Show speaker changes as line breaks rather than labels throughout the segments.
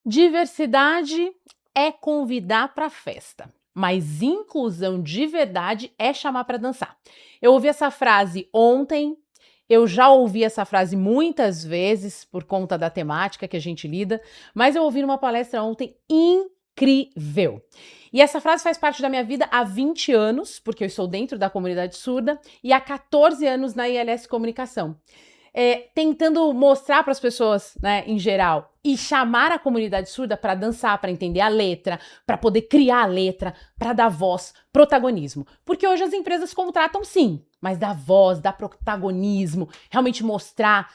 Diversidade é convidar para festa, mas inclusão de verdade é chamar para dançar. Eu ouvi essa frase ontem, eu já ouvi essa frase muitas vezes por conta da temática que a gente lida, mas eu ouvi numa palestra ontem incrível. E essa frase faz parte da minha vida há 20 anos, porque eu estou dentro da comunidade surda, e há 14 anos na ILS Comunicação. Tentando mostrar para as pessoas, né, em geral, e chamar a comunidade surda para dançar, para entender a letra, para poder criar a letra, para dar voz, protagonismo. Porque hoje as empresas contratam sim, mas dar voz, dar protagonismo, realmente mostrar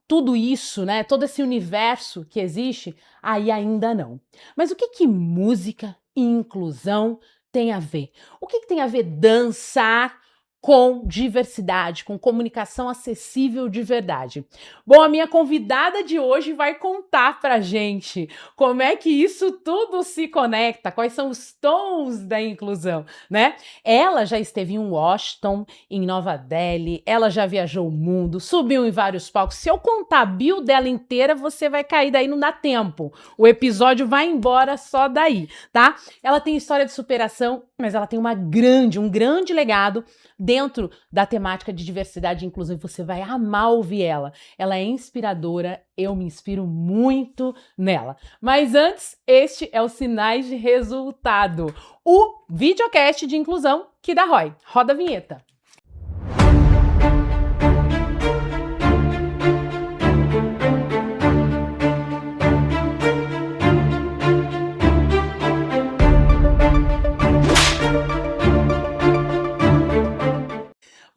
tudo isso, né, todo esse universo que existe, aí ainda não. Mas o que música e inclusão tem a ver? O que tem a ver dançar com diversidade, com comunicação acessível de verdade? Bom, a minha convidada de hoje vai contar pra gente como é que isso tudo se conecta, quais são os tons da inclusão, né? Ela já esteve em Washington, em Nova Delhi, ela já viajou o mundo, subiu em vários palcos. Se eu contar a bio dela inteira, você vai cair daí, não dá tempo. O episódio vai embora só daí, tá? Ela tem história de superação, mas ela tem um grande legado dentro da temática de diversidade e inclusão, e você vai amar ouvir ela. Ela é inspiradora, eu me inspiro muito nela. Mas antes, este é o Sinais de Resultado, o videocast de inclusão que dá ROI. Roda a vinheta.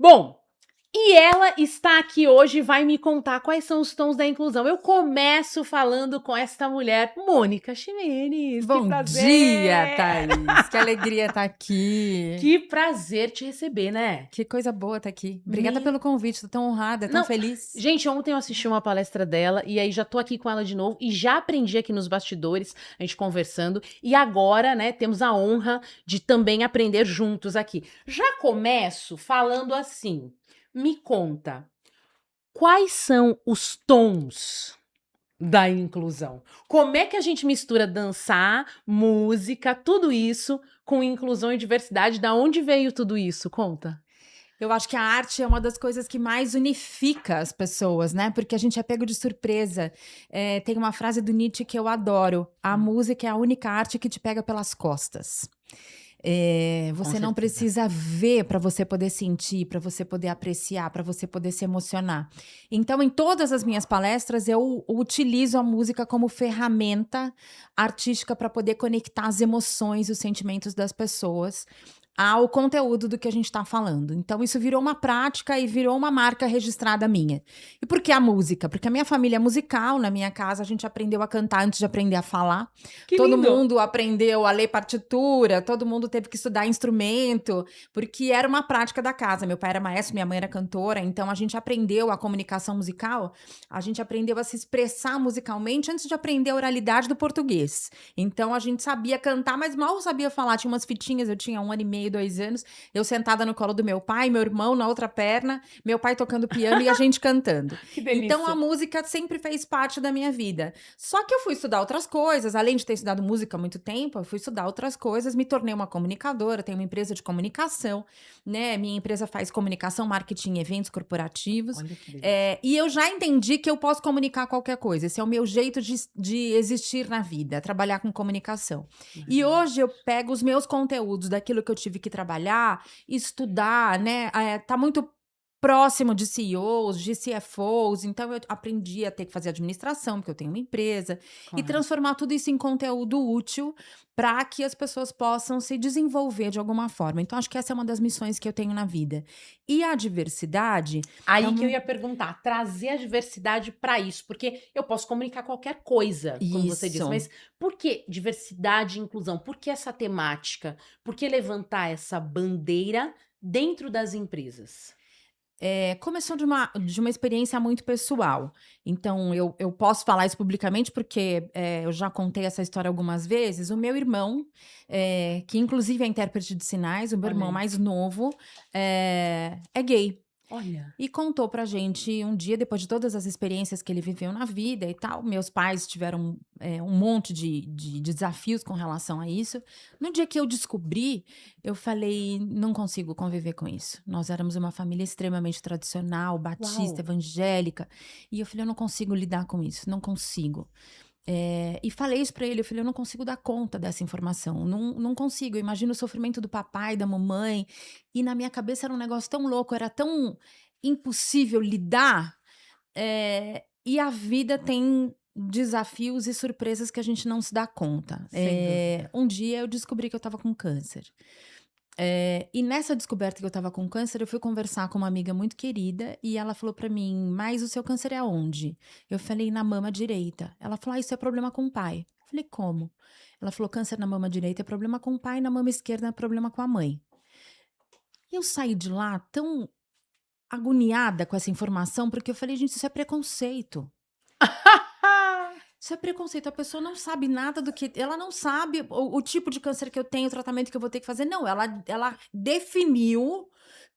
Bom, e ela está aqui hoje e vai me contar quais são os tons da inclusão. Eu começo falando com esta mulher, Mônica Ximenes.
Bom dia, Thaís. Que alegria estar aqui.
Que prazer te receber, né?
Que coisa boa estar aqui. Obrigada pelo convite, tô tão honrada, tão feliz.
Gente, ontem eu assisti uma palestra dela e aí já tô aqui com ela de novo e já aprendi aqui nos bastidores, a gente conversando, e agora, né, temos a honra de também aprender juntos aqui. Já começo falando assim, me conta, quais são os tons da inclusão? Como é que a gente mistura dançar, música, tudo isso com inclusão e diversidade? Da onde veio tudo isso? Conta.
Eu acho que a arte é uma das coisas que mais unifica as pessoas, né? Porque a gente é pego de surpresa. Tem uma frase do Nietzsche que eu adoro: a música é a única arte que te pega pelas costas. Você não precisa ver para você poder sentir, para você poder apreciar, para você poder se emocionar. Então, em todas as minhas palestras, eu utilizo a música como ferramenta artística para poder conectar as emoções e os sentimentos das pessoas ao conteúdo do que a gente está falando. Então, isso virou uma prática e virou uma marca registrada minha. E por que a música? Porque a minha família é musical, na minha casa a gente aprendeu a cantar antes de aprender a falar. Todo mundo aprendeu a ler partitura, todo mundo teve que estudar instrumento, porque era uma prática da casa. Meu pai era maestro, minha mãe era cantora, então a gente aprendeu a comunicação musical, a gente aprendeu a se expressar musicalmente antes de aprender a oralidade do português. Então a gente sabia cantar, mas mal sabia falar. Tinha umas fitinhas, eu tinha 1 ano e meio, 2 anos, eu sentada no colo do meu pai, meu irmão na outra perna, meu pai tocando piano e a gente cantando.
Que delícia.
Então a música sempre fez parte da minha vida. Só que eu fui estudar outras coisas, além de ter estudado música há muito tempo, eu fui estudar outras coisas, me tornei uma comunicadora, tenho uma empresa de comunicação, né? Minha empresa faz comunicação, marketing e eventos corporativos.
Olha que delícia.
E eu já entendi que eu posso comunicar qualquer coisa. Esse é o meu jeito de existir na vida, trabalhar com comunicação. E hoje eu pego os meus conteúdos daquilo que eu tive que trabalhar, estudar, né? Tá muito próximo de CEOs, de CFOs, então eu aprendi a ter que fazer administração, porque eu tenho uma empresa, e transformar tudo isso em conteúdo útil para que as pessoas possam se desenvolver de alguma forma. Então, acho que essa é uma das missões que eu tenho na vida. E a diversidade...
Aí que eu ia perguntar, trazer a diversidade para isso, porque eu posso comunicar qualquer coisa, como você disse, mas por que diversidade e inclusão? Por que essa temática? Por que levantar essa bandeira dentro das empresas?
Começou de uma experiência muito pessoal. Então, eu posso falar isso publicamente porque eu já contei essa história algumas vezes. O meu irmão, que inclusive é intérprete de sinais, o meu irmão mais novo, é gay.
Olha.
E contou pra gente um dia, depois de todas as experiências que ele viveu na vida e tal. Meus pais tiveram um monte de desafios com relação a isso. No dia que eu descobri, eu falei: não consigo conviver com isso. Nós éramos uma família extremamente tradicional, batista,
Uau.
evangélica. E eu falei: eu não consigo lidar com isso, não consigo. E falei isso pra ele, eu falei: eu não consigo dar conta dessa informação, não consigo. Eu imagino o sofrimento do papai, da mamãe, e na minha cabeça era um negócio tão louco, era tão impossível lidar. E a vida tem desafios e surpresas que a gente não se dá conta.
Sem dúvida.
Um dia eu descobri que eu estava com câncer. E nessa descoberta que eu estava com câncer, eu fui conversar com uma amiga muito querida e ela falou pra mim: mas o seu câncer é aonde? Eu falei: na mama direita. Ela falou: ah, isso é problema com o pai. Eu falei: como? Ela falou: câncer na mama direita é problema com o pai, na mama esquerda é problema com a mãe. E eu saí de lá tão agoniada com essa informação, porque eu falei: gente, isso é preconceito. Isso é preconceito, a pessoa não sabe nada do que. Ela não sabe o tipo de câncer que eu tenho, o tratamento que eu vou ter que fazer. Não, ela definiu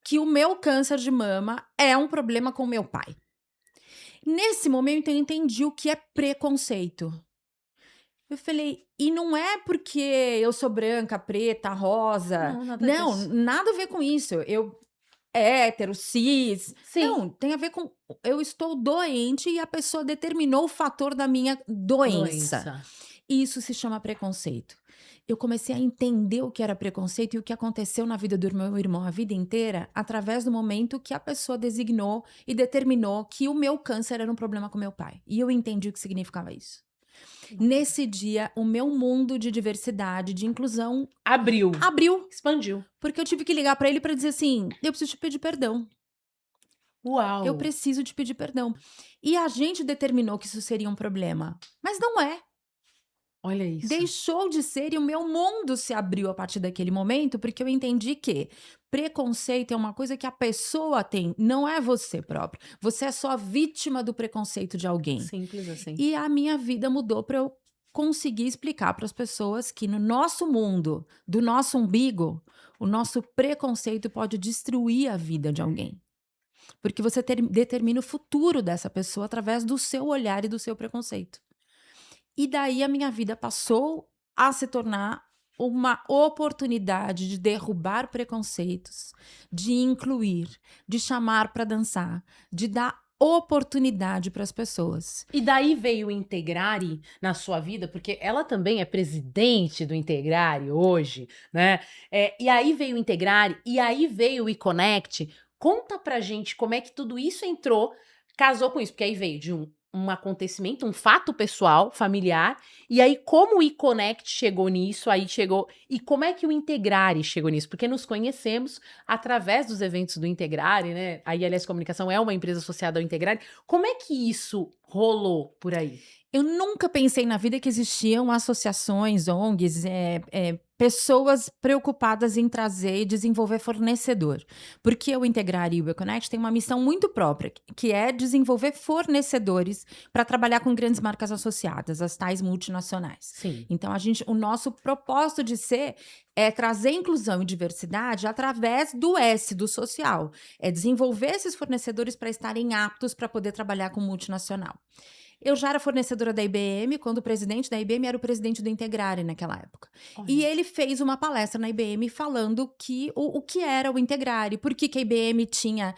que o meu câncer de mama é um problema com o meu pai. Nesse momento, eu entendi o que é preconceito. Eu falei, e não é porque eu sou branca, preta, rosa.
Não, nada
Não,
disso.
nada a ver com isso. Eu hétero, cis.
Sim.
Não, tem a ver com eu estou doente e a pessoa determinou o fator da minha doença. E isso se chama preconceito. Eu comecei a entender o que era preconceito e o que aconteceu na vida do meu irmão a vida inteira através do momento que a pessoa designou e determinou que o meu câncer era um problema com meu pai. E eu entendi o que significava isso. Nesse dia, o meu mundo de diversidade, de inclusão
Abriu.
Expandiu. Porque eu tive que ligar pra ele pra dizer assim: eu preciso te pedir perdão.
Uau.
Eu preciso te pedir perdão. E a gente determinou que isso seria um problema. Mas não é.
Olha isso.
Deixou de ser e o meu mundo se abriu a partir daquele momento, porque eu entendi que preconceito é uma coisa que a pessoa tem, não é você próprio. Você é só vítima do preconceito de alguém.
Simples assim.
E a minha vida mudou para eu conseguir explicar para as pessoas que no nosso mundo, do nosso umbigo, o nosso preconceito pode destruir a vida de alguém. Porque você determina o futuro dessa pessoa através do seu olhar e do seu preconceito. E daí a minha vida passou a se tornar uma oportunidade de derrubar preconceitos, de incluir, de chamar para dançar, de dar oportunidade para as pessoas.
E daí veio o Integrare na sua vida, porque ela também é presidente do Integrare hoje, né? E aí veio o Integrare, e aí veio o eConnect. Conta pra gente como é que tudo isso entrou, casou com isso, porque aí veio de um acontecimento, um fato pessoal, familiar, e aí como o eConnect chegou nisso, aí chegou, e como é que o Integrare chegou nisso? Porque nos conhecemos através dos eventos do Integrare, né? A ILS Comunicação é uma empresa associada ao Integrare. Como é que isso rolou por aí?
Eu nunca pensei na vida que existiam associações, ONGs, pessoas preocupadas em trazer e desenvolver fornecedor. Porque o Integrare e o eConnect tem uma missão muito própria, que é desenvolver fornecedores para trabalhar com grandes marcas associadas, as tais multinacionais.
Sim.
Então, o nosso propósito de ser é trazer inclusão e diversidade através do S, do social. É desenvolver esses fornecedores para estarem aptos para poder trabalhar com multinacional. Eu já era fornecedora da IBM, quando o presidente da IBM era o presidente do Integrare naquela época.
Olha.
E ele fez uma palestra na IBM falando o que era o Integrare, por que a IBM tinha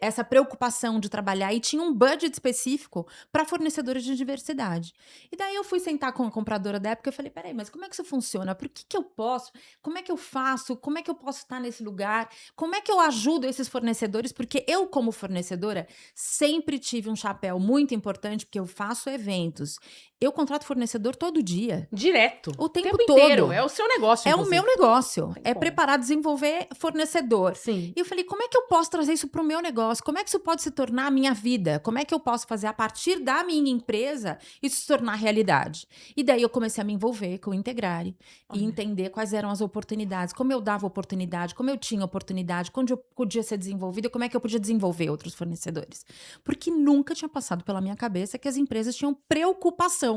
essa preocupação de trabalhar e tinha um budget específico para fornecedores de diversidade. E daí eu fui sentar com a compradora da época e falei, peraí, mas como é que isso funciona? Por que eu posso? Como é que eu faço? Como é que eu posso estar nesse lugar? Como é que eu ajudo esses fornecedores? Porque eu, como fornecedora, sempre tive um chapéu muito importante, porque eu faço eventos. Eu contrato fornecedor todo dia.
Direto.
O tempo
inteiro.
todo.
É o seu negócio,
É
inclusive.
o meu negócio.
Tem
É
como.
preparar, desenvolver fornecedor.
Sim.
E eu falei, como é que eu posso trazer isso para o meu negócio? Como é que isso pode se tornar a minha vida? Como é que eu posso fazer a partir da minha empresa isso se tornar realidade? E daí eu comecei a me envolver com o Integrare e entender quais eram as oportunidades, como eu dava oportunidade, como eu tinha oportunidade, quando eu podia ser desenvolvida, como é que eu podia desenvolver outros fornecedores. Porque nunca tinha passado pela minha cabeça que as empresas tinham preocupação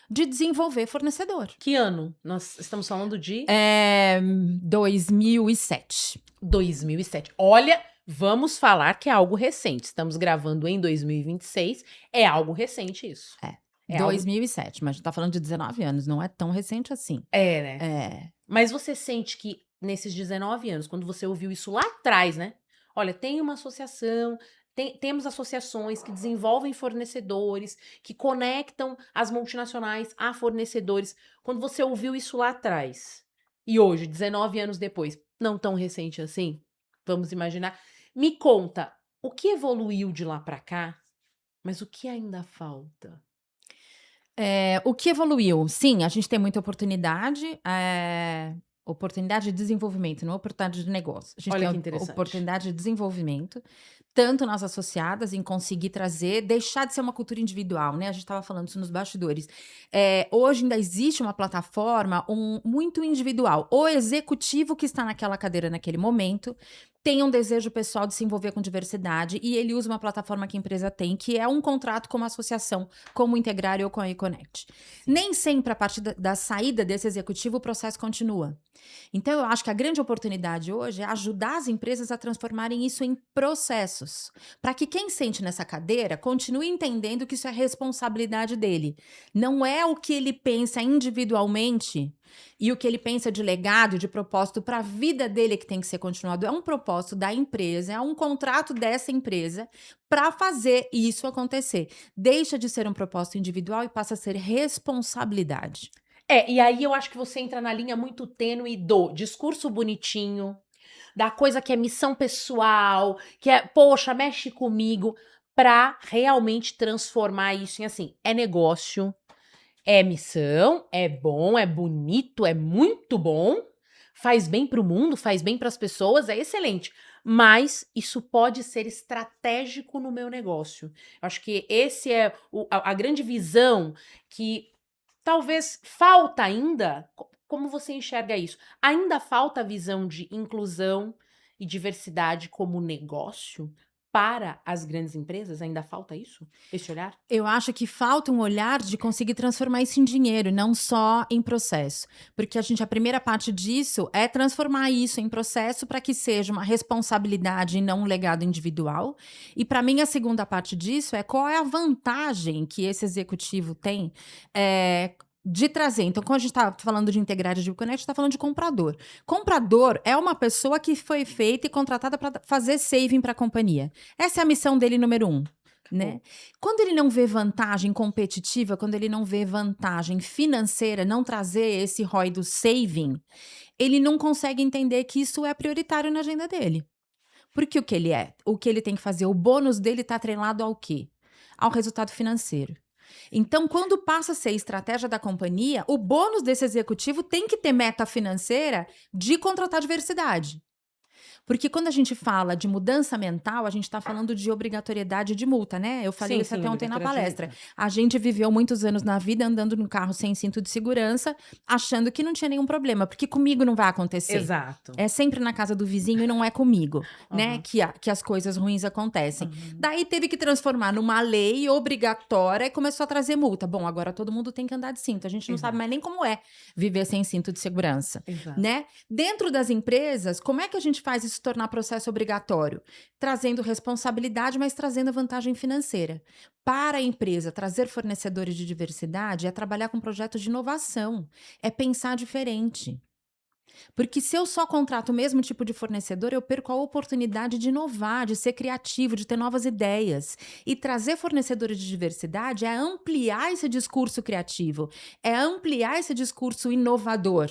de desenvolver fornecedor.
Que ano? Nós estamos falando de...
2007.
2007. Olha, Vamos falar que é algo recente. Estamos gravando em 2026, é algo recente isso. É algo
2007, mas a gente tá falando de 19 anos, não é tão recente assim.
né.
É.
Mas você sente que nesses 19 anos, quando você ouviu isso lá atrás, né? Olha, tem uma associação, temos associações que desenvolvem fornecedores, que conectam as multinacionais a fornecedores. Quando você ouviu isso lá atrás, e hoje, 19 anos depois, não tão recente assim, vamos imaginar. Me conta, o que evoluiu de lá para cá, mas o que ainda falta?
O que evoluiu? Sim, a gente tem muita oportunidade, oportunidade de desenvolvimento, não oportunidade de negócio. A gente
Olha
tem
que interessante.
oportunidade de desenvolvimento, tanto nas associadas, em conseguir trazer, deixar de ser uma cultura individual, né? A gente estava falando isso nos bastidores. Hoje ainda existe uma plataforma muito individual. O executivo que está naquela cadeira naquele momento tem um desejo pessoal de se envolver com diversidade e ele usa uma plataforma que a empresa tem, que é um contrato com uma associação, como o Integrário ou com a eConnect. Nem sempre, a partir da saída desse executivo, o processo continua. Então, eu acho que a grande oportunidade hoje é ajudar as empresas a transformarem isso em processos, para que quem sente nessa cadeira continue entendendo que isso é responsabilidade dele. Não é o que ele pensa individualmente e o que ele pensa de legado, de propósito para a vida dele que tem que ser continuado. É um propósito da empresa, é um contrato dessa empresa para fazer isso acontecer. Deixa de ser um propósito individual e passa a ser responsabilidade.
E aí eu acho que você entra na linha muito tênue do discurso bonitinho, da coisa que é missão pessoal, que é, poxa, mexe comigo, pra realmente transformar isso em assim, é negócio, é missão, é bom, é bonito, é muito bom, faz bem pro mundo, faz bem pras pessoas, é excelente. Mas isso pode ser estratégico no meu negócio. Eu acho que esse é a grande visão que talvez falta ainda. Como você enxerga isso? Ainda falta a visão de inclusão e diversidade como negócio para as grandes empresas? Ainda falta isso? Esse olhar?
Eu acho que falta um olhar de conseguir transformar isso em dinheiro, não só em processo. Porque a primeira parte disso é transformar isso em processo para que seja uma responsabilidade e não um legado individual. E para mim, a segunda parte disso é qual é a vantagem que esse executivo tem de trazer. Então, quando a gente está falando de integrar de Connect, a gente está falando de comprador. Comprador é uma pessoa que foi feita e contratada para fazer saving para a companhia. Essa é a missão dele número 1. Né? Quando ele não vê vantagem competitiva, quando ele não vê vantagem financeira, não trazer esse ROI do saving, ele não consegue entender que isso é prioritário na agenda dele. Porque o que ele é? O que ele tem que fazer? O bônus dele está atrelado ao quê? Ao resultado financeiro. Então, quando passa a ser estratégia da companhia, o bônus desse executivo tem que ter meta financeira de contratar diversidade. Porque quando a gente fala de mudança mental, a gente está falando de obrigatoriedade de multa, né? Eu falei isso até ontem na palestra. A gente viveu muitos anos na vida andando no carro sem cinto de segurança, achando que não tinha nenhum problema, porque comigo não vai acontecer.
Exato.
É sempre na casa do vizinho e não é comigo, né? Que as coisas ruins acontecem. Daí teve que transformar numa lei obrigatória e começou a trazer multa. Bom, agora todo mundo tem que andar de cinto. A gente não sabe mais nem como é viver sem cinto de segurança, né? Dentro das empresas, como é que a gente faz isso se tornar processo obrigatório? Trazendo responsabilidade, mas trazendo vantagem financeira. Para a empresa, trazer fornecedores de diversidade é trabalhar com projetos de inovação, é pensar diferente. Porque se eu só contrato o mesmo tipo de fornecedor, eu perco a oportunidade de inovar, de ser criativo, de ter novas ideias. E trazer fornecedores de diversidade é ampliar esse discurso criativo, é ampliar esse discurso inovador.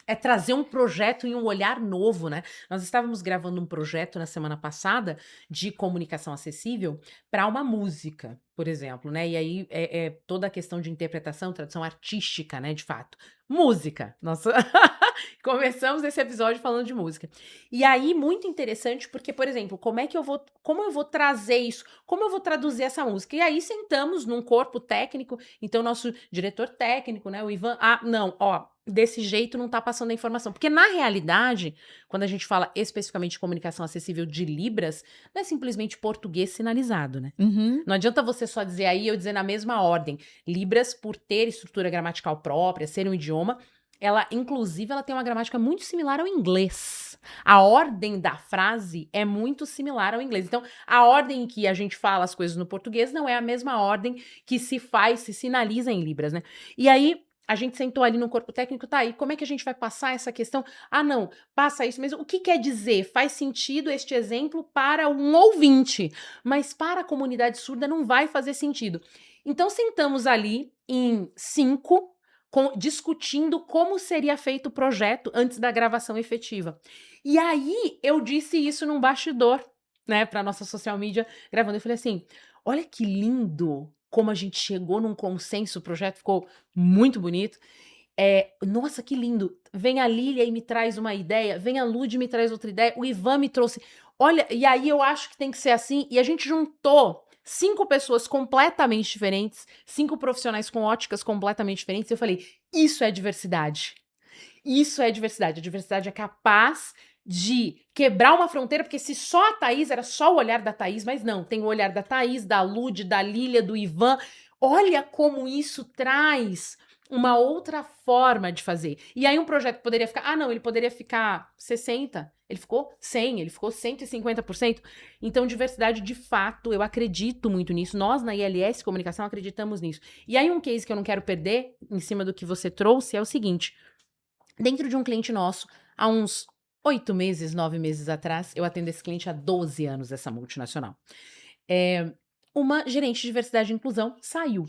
É trazer um projeto e um olhar novo, né? Nós estávamos gravando um projeto na semana passada de comunicação acessível para uma música, por exemplo, né? E aí é toda a questão de interpretação, tradução artística, né? De fato. Música. Nossa. Começamos esse episódio falando de música. E aí, muito interessante, porque, por exemplo, como eu vou trazer isso? Como eu vou traduzir essa música? E aí sentamos num corpo técnico, então nosso diretor técnico, né, o Ivan, não, desse jeito não tá passando a informação. Porque, na realidade, quando a gente fala especificamente de comunicação acessível de Libras, não é simplesmente português sinalizado, né? Não adianta você só dizer aí, eu dizer na mesma ordem. Libras, por ter estrutura gramatical própria, ser um idioma, ela, inclusive, ela tem uma gramática muito similar ao inglês. A ordem da frase é muito similar ao inglês. Então, a ordem em que a gente fala as coisas no português não é a mesma ordem que se sinaliza em Libras, né? E aí, a gente sentou ali no corpo técnico, tá aí, como é que a gente vai passar essa questão? Ah, não, passa isso mesmo. O que quer dizer? Faz sentido este exemplo para um ouvinte, mas para a comunidade surda não vai fazer sentido. Então, sentamos ali em 5, discutindo como seria feito o projeto antes da gravação efetiva. E aí, eu disse isso num bastidor, né, para nossa social media, gravando. Eu falei assim, olha que lindo como a gente chegou num consenso, o projeto ficou muito bonito. Nossa, que lindo. Vem a Lília e me traz uma ideia, vem a Lud e me traz outra ideia, o Ivan me trouxe. Olha, e aí eu acho que tem que ser assim, e a gente juntou 5 pessoas completamente diferentes, 5 profissionais com óticas completamente diferentes, e eu falei, isso é diversidade. Isso é diversidade. A diversidade é capaz de quebrar uma fronteira, porque se só a Thaís era só o olhar da Thaís, mas não, tem o olhar da Thaís, da Lud, da Lília, do Ivan. Olha como isso traz uma outra forma de fazer. E aí um projeto poderia ficar, ah não, ele poderia ficar 60%, ele ficou 100%, ele ficou 150%. Então diversidade de fato, eu acredito muito nisso, nós na ILS Comunicação acreditamos nisso. E aí um case que eu não quero perder, em cima do que você trouxe, é o seguinte, dentro de um cliente nosso, há uns 8 meses, 9 meses atrás, eu atendo esse cliente há 12 anos, essa multinacional. Uma gerente de diversidade e inclusão saiu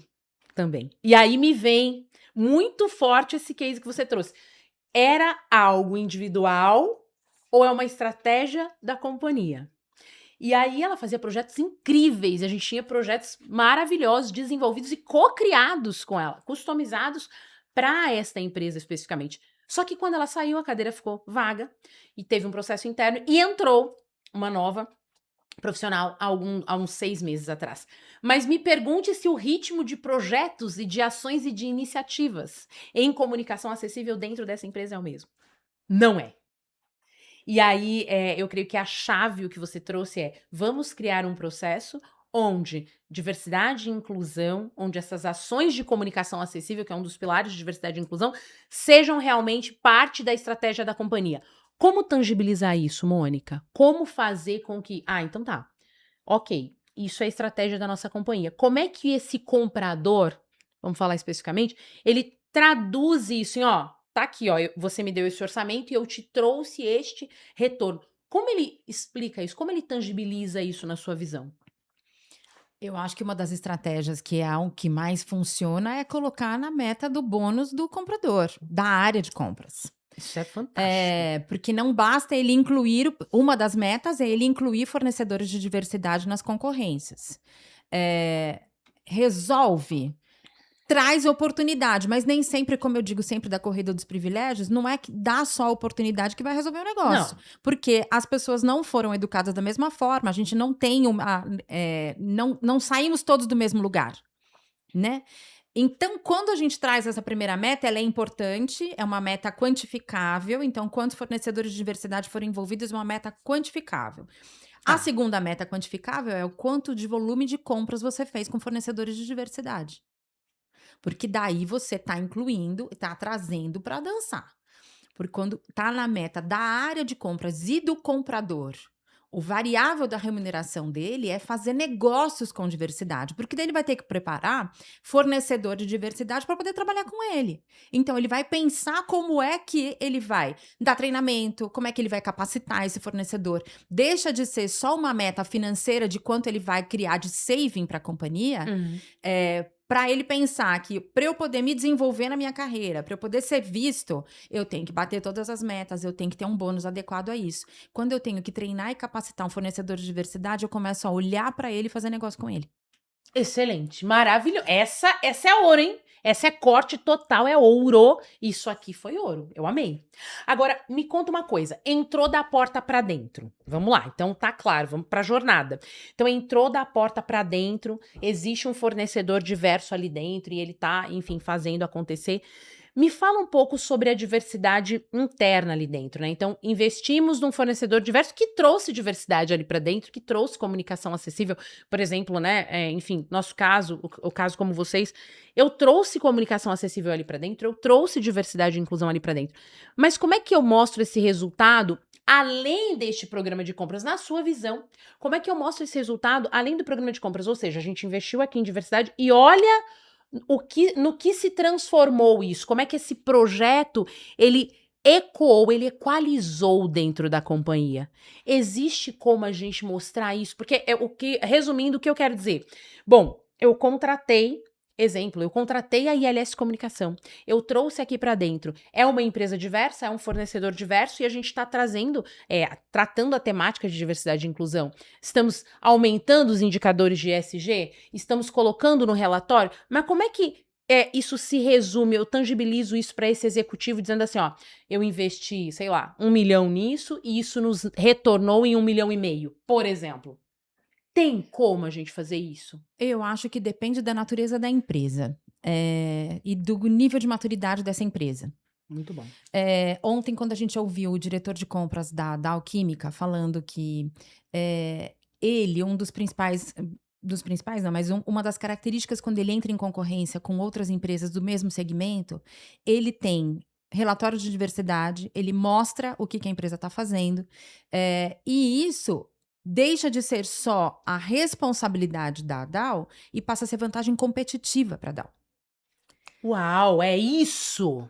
também. E aí me vem muito forte esse case que você trouxe. Era algo individual ou é uma estratégia da companhia? E aí ela fazia projetos incríveis, a gente tinha projetos maravilhosos, desenvolvidos e co-criados com ela, customizados para esta empresa especificamente. Só que quando ela saiu, a cadeira ficou vaga e teve um processo interno e entrou uma nova profissional há uns 6 meses atrás. Mas me pergunte se o ritmo de projetos e de ações e de iniciativas em comunicação acessível dentro dessa empresa é o mesmo. Não é. E aí, eu creio que a chave, o que você trouxe é, vamos criar um processo onde diversidade e inclusão, onde essas ações de comunicação acessível, que é um dos pilares de diversidade e inclusão, sejam realmente parte da estratégia da companhia. Como tangibilizar isso, Mônica? Como fazer com que... Ah, então tá. Ok, isso é a estratégia da nossa companhia. Como é que esse comprador, vamos falar especificamente, ele traduz isso em, ó, tá aqui, ó, você me deu esse orçamento e eu te trouxe este retorno. Como ele explica isso? Como ele tangibiliza isso na sua visão?
Eu acho que uma das estratégias que é o que mais funciona é colocar na meta do bônus do comprador, da área de compras.
Isso é fantástico.
Porque não basta ele incluir, uma das metas é ele incluir fornecedores de diversidade nas concorrências. Resolve, traz oportunidade, mas nem sempre, como eu digo sempre da corrida dos privilégios, não é que dá só a oportunidade que vai resolver o negócio.
Não.
Porque as pessoas não foram educadas da mesma forma, a gente não tem não saímos todos do mesmo lugar, né? Então, quando a gente traz essa primeira meta, ela é importante, é uma meta quantificável. Então, quantos fornecedores de diversidade foram envolvidos, é uma meta quantificável.
Tá.
A segunda meta quantificável é o quanto de volume de compras você fez com fornecedores de diversidade. Porque daí você está incluindo, está trazendo para dançar. Porque quando está na meta da área de compras e do comprador, o variável da remuneração dele é fazer negócios com diversidade, porque daí ele vai ter que preparar fornecedor de diversidade para poder trabalhar com ele. Então, ele vai pensar como é que ele vai dar treinamento, como é que ele vai capacitar esse fornecedor. Deixa de ser só uma meta financeira de quanto ele vai criar de saving para a companhia, para ele pensar que para eu poder me desenvolver na minha carreira, para eu poder ser visto, eu tenho que bater todas as metas, eu tenho que ter um bônus adequado a isso. Quando eu tenho que treinar e capacitar um fornecedor de diversidade, eu começo a olhar para ele e fazer negócio com ele.
Excelente, maravilhoso. Essa é ouro, hein? Essa é corte total, é ouro. Isso aqui foi ouro, eu amei. Agora, me conta uma coisa, entrou da porta pra dentro. Vamos lá, então tá claro, vamos pra jornada. Então entrou da porta pra dentro, existe um fornecedor diverso ali dentro e ele tá, enfim, fazendo acontecer. Me fala um pouco sobre a diversidade interna ali dentro, né? Então, investimos num fornecedor diverso que trouxe diversidade ali para dentro, que trouxe comunicação acessível. Por exemplo, né? Enfim, nosso caso, o caso como vocês, eu trouxe comunicação acessível ali para dentro, eu trouxe diversidade e inclusão ali para dentro. Mas como é que eu mostro esse resultado além deste programa de compras, na sua visão? Como é que eu mostro esse resultado além do programa de compras? Ou seja, a gente investiu aqui em diversidade e olha no que se transformou isso? Como é que esse projeto, ele ecoou, ele equalizou dentro da companhia? Existe como a gente mostrar isso? Porque resumindo, o que eu quero dizer? Bom, eu contratei a ILS Comunicação. Eu trouxe aqui para dentro. É uma empresa diversa, é um fornecedor diverso e a gente está tratando a temática de diversidade e inclusão. Estamos aumentando os indicadores de ESG, estamos colocando no relatório, mas como é que isso se resume? Eu tangibilizo isso para esse executivo dizendo assim, ó, eu investi, sei lá, 1 milhão nisso e isso nos retornou em 1,5 milhão, por exemplo. Tem como a gente fazer isso?
Eu acho que depende da natureza da empresa, e do nível de maturidade dessa empresa.
Muito bom.
Ontem, quando a gente ouviu o diretor de compras da Dow Química falando que ele, um dos principais não, mas uma das características quando ele entra em concorrência com outras empresas do mesmo segmento, ele tem relatório de diversidade, ele mostra o que a empresa está fazendo, e isso deixa de ser só a responsabilidade da Dow e passa a ser vantagem competitiva para a Dow.
Uau, é isso!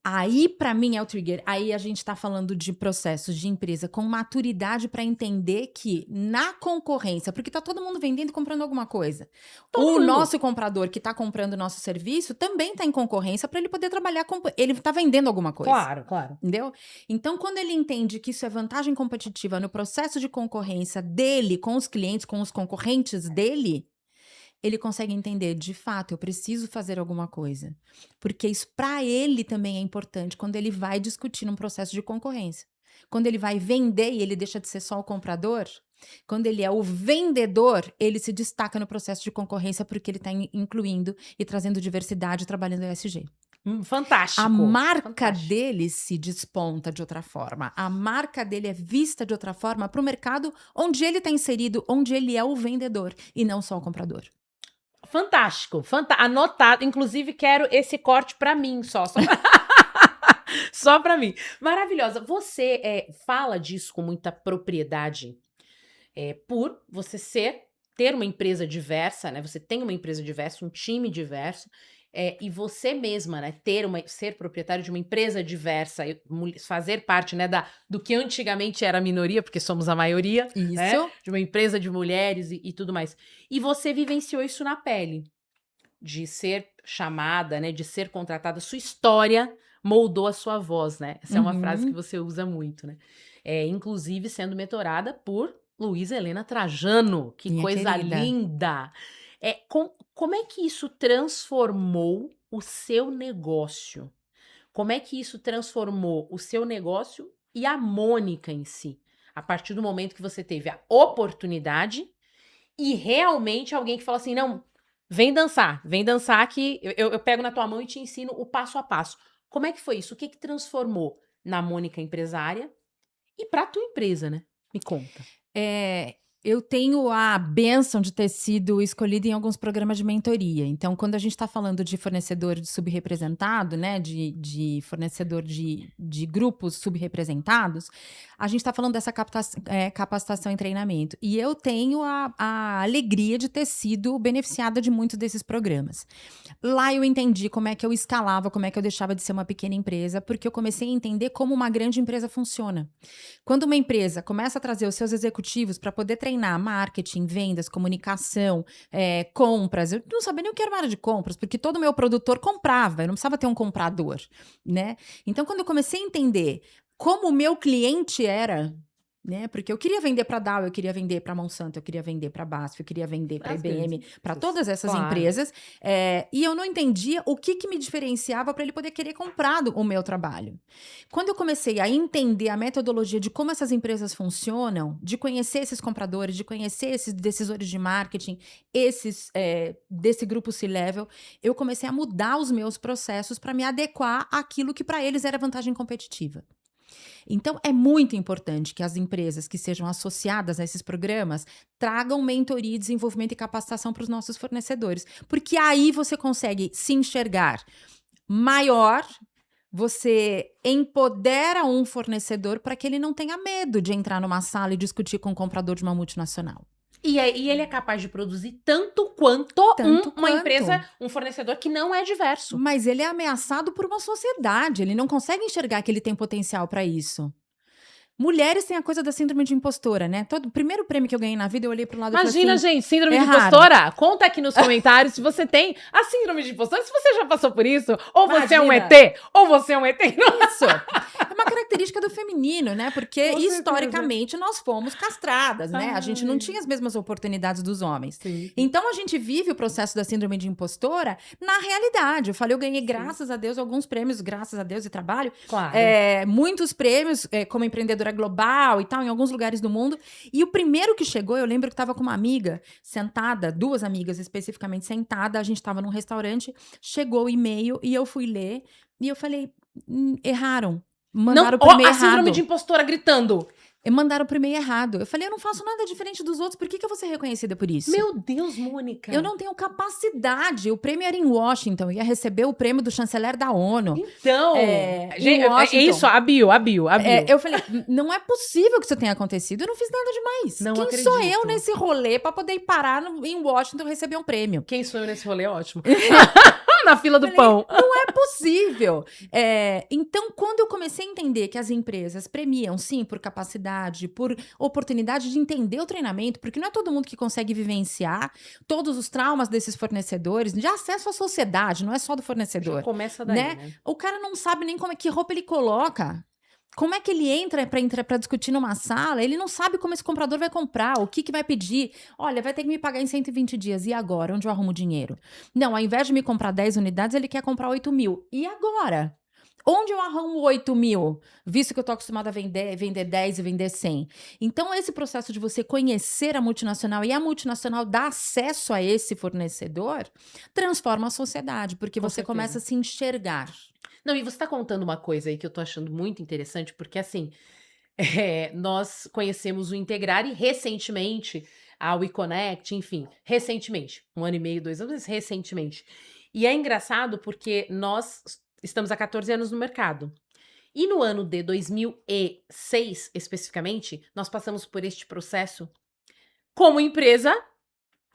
Aí, para mim, é o trigger. Aí a gente está falando de processos de empresa com maturidade para entender que na concorrência, porque tá todo mundo vendendo e comprando alguma coisa.
Todo mundo.
Nosso comprador que está comprando o nosso serviço também está em concorrência para ele poder trabalhar com. Ele está vendendo alguma coisa.
Claro.
Entendeu? Então, quando ele entende que isso é vantagem competitiva no processo de concorrência dele com os clientes, com os concorrentes dele, ele consegue entender, de fato, eu preciso fazer alguma coisa. Porque isso para ele também é importante quando ele vai discutir num processo de concorrência. Quando ele vai vender e ele deixa de ser só o comprador, quando ele é o vendedor, ele se destaca no processo de concorrência porque ele está incluindo e trazendo diversidade, trabalhando ESG.
Fantástico.
A marca dele se desponta de outra forma. A marca dele é vista de outra forma para o mercado onde ele está inserido, onde ele é o vendedor e não só o comprador.
Fantástico, anotado. Inclusive, quero esse corte para mim só para mim. Maravilhosa. Você fala disso com muita propriedade por você ter uma empresa diversa, né? Você tem uma empresa diversa, um time diverso. E você mesma, né, ser proprietário de uma empresa diversa, fazer parte, né, do que antigamente era a minoria, porque somos a maioria,
Isso.
Né, de uma empresa de mulheres e tudo mais. E você vivenciou isso na pele, de ser chamada, né, de ser contratada. Sua história moldou a sua voz, né? Essa é uma frase que você usa muito, né? Inclusive sendo mentorada por Luísa Helena Trajano. Que minha coisa querida. Linda! Como é que isso transformou o seu negócio? Como é que isso transformou o seu negócio e a Mônica em si? A partir do momento que você teve a oportunidade e realmente alguém que fala assim, não, vem dançar que eu pego na tua mão e te ensino o passo a passo. Como é que foi isso? O que transformou na Mônica empresária e para a tua empresa, né? Me conta.
Eu tenho a bênção de ter sido escolhida em alguns programas de mentoria. Então, quando a gente está falando de fornecedor de subrepresentado, né, de fornecedor de grupos subrepresentados, a gente está falando dessa capacitação e treinamento. E eu tenho a alegria de ter sido beneficiada de muitos desses programas. Lá eu entendi como é que eu escalava, como é que eu deixava de ser uma pequena empresa, porque eu comecei a entender como uma grande empresa funciona. Quando uma empresa começa a trazer os seus executivos para poder treinar marketing, vendas, comunicação, compras. Eu não sabia nem o que era uma área de compras, porque todo meu produtor comprava, eu não precisava ter um comprador, né? Então, quando eu comecei a entender como o meu cliente era, né? Porque eu queria vender para Dow, eu queria vender para Monsanto, eu queria vender para BASF, eu queria vender para IBM, para todas essas empresas. E eu não entendia o que me diferenciava para ele poder querer comprar o meu trabalho. Quando eu comecei a entender a metodologia de como essas empresas funcionam, de conhecer esses compradores, de conhecer esses decisores de marketing, desse grupo C-Level, eu comecei a mudar os meus processos para me adequar àquilo que para eles era vantagem competitiva. Então, é muito importante que as empresas que sejam associadas a esses programas tragam mentoria, desenvolvimento e capacitação para os nossos fornecedores. Porque aí você consegue se enxergar maior, você empodera um fornecedor para que ele não tenha medo de entrar numa sala e discutir com o comprador de uma multinacional.
E ele é capaz de produzir tanto quanto uma empresa, um fornecedor que não é diverso.
Mas ele é ameaçado por uma sociedade, ele não consegue enxergar que ele tem potencial para isso. Mulheres têm a coisa da síndrome de impostora, né? O primeiro prêmio que eu ganhei na vida, eu olhei pro lado e falei assim...
Imagina, gente, síndrome de impostora? Conta aqui nos comentários se você tem a síndrome de impostora, se você já passou por isso, ou você é um ET, ou você é um ET.
Isso. É uma característica do feminino, né? Porque, historicamente, nós fomos castradas, né? A gente não tinha as mesmas oportunidades dos homens.
Sim.
Então, a gente vive o processo da síndrome de impostora na realidade. Eu falei, eu ganhei, graças a Deus, alguns prêmios, graças a Deus, e trabalho.
Claro.
Muitos prêmios, como empreendedora global e tal, em alguns lugares do mundo. E o primeiro que chegou, eu lembro que estava com uma amiga sentada, 2 amigas especificamente sentada, a gente estava num restaurante, chegou o e-mail e eu fui ler, e eu falei, erraram. Mandaram o prêmio errado.
A síndrome de impostora gritando.
Mandaram o prêmio errado. Eu falei, eu não faço nada diferente dos outros, por que eu vou ser reconhecida por isso?
Meu Deus, Mônica.
Eu não tenho capacidade. O prêmio era em Washington, eu ia receber o prêmio do chanceler da ONU.
Então, gente, é isso, a Bill.
Eu falei, não é possível que isso tenha acontecido, eu não fiz nada demais.
Não
Quem
acredito.
sou eu nesse rolê pra poder ir parar em Washington e receber um prêmio?
Quem sou eu nesse rolê é ótimo. Na fila do pão.
Não é possível. Então, quando eu comecei a entender que as empresas premiam, sim, por capacidade, por oportunidade de entender o treinamento, porque não é todo mundo que consegue vivenciar todos os traumas desses fornecedores, de acesso à sociedade, não é só do fornecedor.
Já começa daí, né?
O cara não sabe nem que roupa ele coloca. Como é que ele entra para discutir numa sala? Ele não sabe como esse comprador vai comprar, o que vai pedir. Olha, vai ter que me pagar em 120 dias. E agora? Onde eu arrumo dinheiro? Não, ao invés de me comprar 10 unidades, ele quer comprar 8 mil. E agora? Onde eu arrumo 8 mil? Visto que eu tô acostumada a vender 10 e vender 100. Então, esse processo de você conhecer a multinacional e a multinacional dar acesso a esse fornecedor, transforma a sociedade, porque você começa a se enxergar.
Não, e você tá contando uma coisa aí que eu tô achando muito interessante, porque assim, nós conhecemos o Integrar e recentemente a WeConnect, enfim, recentemente, 1 ano e meio, 2 anos, mas recentemente. E é engraçado porque nós estamos há 14 anos no mercado. E no ano de 2006, especificamente, nós passamos por este processo como empresa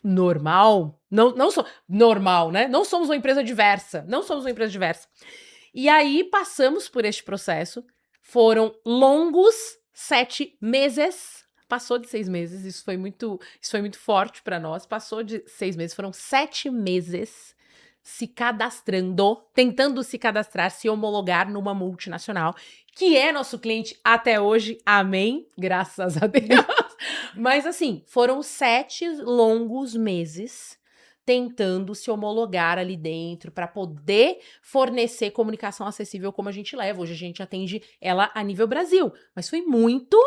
normal. Não sou normal, né? Não somos uma empresa diversa. E aí passamos por este processo. Foram longos 7 meses. Passou de 6 meses. Isso foi muito forte para nós. Passou de 6 meses. Foram 7 meses se cadastrando, tentando se cadastrar, se homologar numa multinacional, que é nosso cliente até hoje. Amém. Graças a Deus. Mas assim, foram 7 longos meses tentando se homologar ali dentro para poder fornecer comunicação acessível como a gente leva. Hoje a gente atende ela a nível Brasil, mas foi muito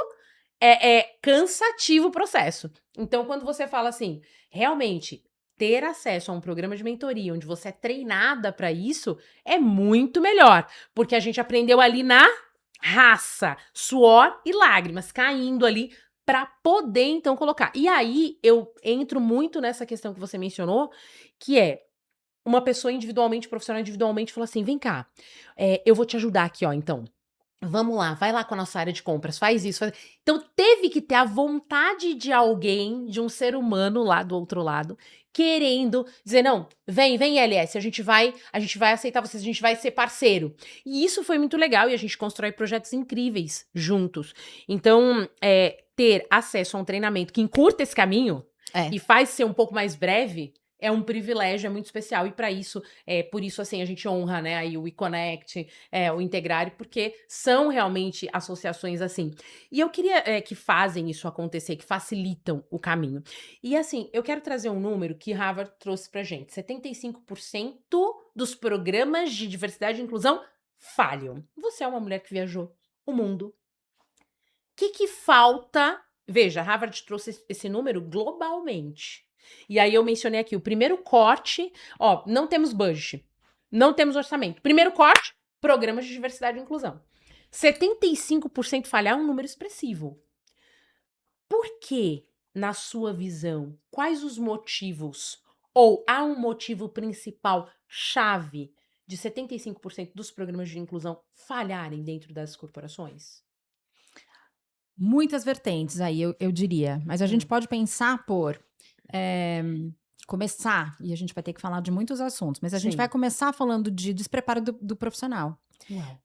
cansativo o processo. Então, quando você fala assim, realmente, ter acesso a um programa de mentoria onde você é treinada para isso é muito melhor, porque a gente aprendeu ali na raça, suor e lágrimas caindo ali para poder, então, colocar. E aí, eu entro muito nessa questão que você mencionou, que é uma pessoa individualmente, profissional individualmente, falou assim, vem cá, eu vou te ajudar aqui, ó, então. Vamos lá, vai lá com a nossa área de compras, faz isso. Então, teve que ter a vontade de alguém, de um ser humano lá do outro lado, querendo dizer, não, vem LS, a gente vai aceitar vocês, a gente vai ser parceiro. E isso foi muito legal e a gente constrói projetos incríveis juntos. Então, ter acesso a um treinamento que encurta esse caminho e faz ser um pouco mais breve, é um privilégio, é muito especial. E para isso, por isso, assim, a gente honra, né, aí o eConnect, o Integrare, porque são realmente associações assim. E eu queria que fazem isso acontecer, que facilitam o caminho. E assim, eu quero trazer um número que Harvard trouxe pra gente. 75% dos programas de diversidade e inclusão falham. Você é uma mulher que viajou o mundo. O que falta? Veja, Harvard trouxe esse número globalmente. E aí eu mencionei aqui o primeiro corte, ó, não temos budget, não temos orçamento. Primeiro corte, programas de diversidade e inclusão. 75% falhar é um número expressivo. Por que, na sua visão, quais os motivos, ou há um motivo principal, chave, de 75% dos programas de inclusão falharem dentro das corporações?
Muitas vertentes aí, eu diria. Mas a gente pode pensar por começar, e a gente vai ter que falar de muitos assuntos, mas a gente vai
Sim.
começar falando de despreparo do profissional.
Uau.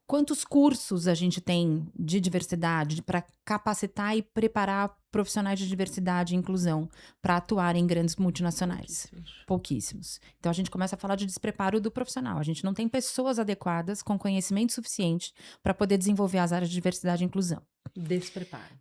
Quantos cursos a gente tem de diversidade para capacitar e preparar profissionais de diversidade e inclusão para atuar em grandes multinacionais? Pouquíssimos. Então a gente começa a falar de despreparo do profissional. A gente não tem pessoas adequadas com conhecimento suficiente para poder desenvolver as áreas de diversidade e inclusão.
Despreparo.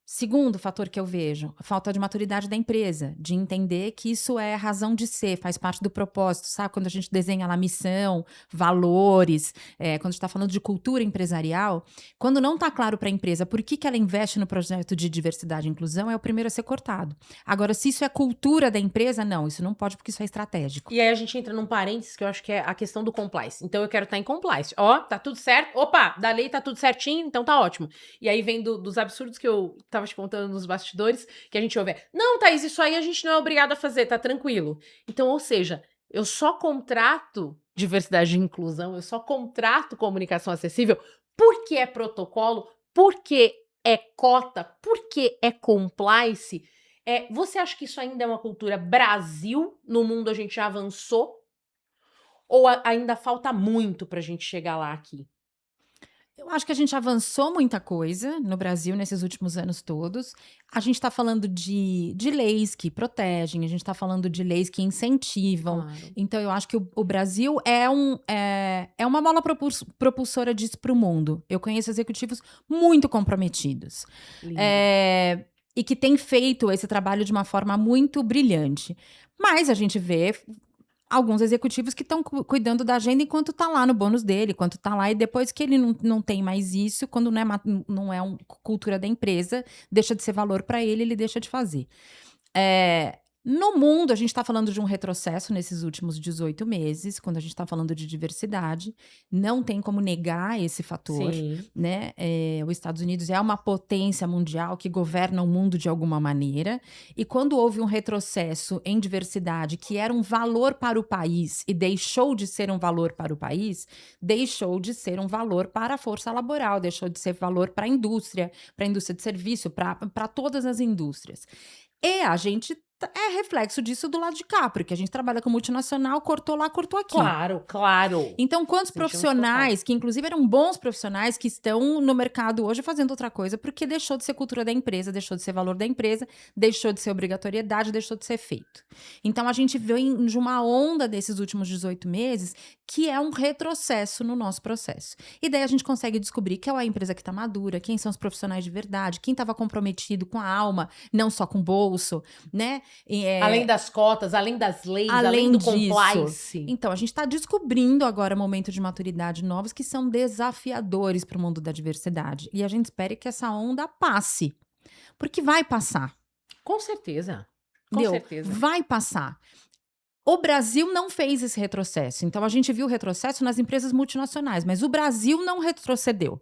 Segundo fator que eu vejo, a falta de maturidade da empresa, de entender que isso é razão de ser, faz parte do propósito, sabe? Quando a gente desenha lá missão, valores, quando a gente está falando de cultura empresarial, quando não está claro para a empresa por que ela investe no projeto de diversidade e inclusão, é o primeiro a ser cortado. Agora, se isso é cultura da empresa, não, isso não pode porque isso é estratégico.
E aí a gente entra num parênteses que eu acho que é a questão do compliance. Então eu quero estar em compliance. Ó, tá tudo certo? Opa, da lei tá tudo certinho, então tá ótimo. E aí vem dos absurdos que eu tava te contando nos bastidores, que a gente ouve. Não, Thaís, isso aí a gente não é obrigado a fazer, tá tranquilo. Então, ou seja, eu só contrato diversidade e inclusão, eu só contrato comunicação acessível porque é protocolo, porque é cota, porque é compliance. Você acha que isso ainda é uma cultura Brasil? No mundo a gente já avançou? Ou ainda falta muito pra gente chegar lá aqui?
Eu acho que a gente avançou muita coisa no Brasil nesses últimos anos todos. A gente está falando de leis que protegem, a gente está falando de leis que incentivam.
Claro.
Então, eu acho que o Brasil é uma mola propulsora disso para o mundo. Eu conheço executivos muito comprometidos.
Lindo.
E que têm feito esse trabalho de uma forma muito brilhante. Mas a gente vê alguns executivos que estão cuidando da agenda enquanto tá lá no bônus dele, enquanto tá lá, e depois que ele não tem mais isso, quando não é uma cultura da empresa, deixa de ser valor para ele, ele deixa de fazer. No mundo, a gente está falando de um retrocesso nesses últimos 18 meses, quando a gente está falando de diversidade. Não tem como negar esse fator,
Sim.
né? Os Estados Unidos é uma potência mundial que governa o mundo de alguma maneira. E quando houve um retrocesso em diversidade, que era um valor para o país e deixou de ser um valor para o país, deixou de ser um valor para a força laboral, deixou de ser valor para a indústria de serviço, para todas as indústrias. E a gente é reflexo disso do lado de cá, porque a gente trabalha com multinacional, cortou lá, cortou aqui.
Claro, claro.
Então, quantos profissionais, que inclusive eram bons profissionais, que estão no mercado hoje fazendo outra coisa, porque deixou de ser cultura da empresa, deixou de ser valor da empresa, deixou de ser obrigatoriedade, deixou de ser feito. Então, a gente vem de uma onda desses últimos 18 meses, que é um retrocesso no nosso processo. E daí a gente consegue descobrir qual é a empresa que está madura, quem são os profissionais de verdade, quem estava comprometido com a alma, não só com o bolso, né?
Além das cotas, além das leis,
Além
além do
disso.
compliance.
Então, a gente está descobrindo agora momentos de maturidade novos que são desafiadores para o mundo da diversidade. E a gente espera que essa onda passe. Porque vai passar.
Com certeza. Com
Entendeu?
certeza.
Vai passar. O Brasil não fez esse retrocesso. Então, a gente viu o retrocesso nas empresas multinacionais, mas o Brasil não retrocedeu.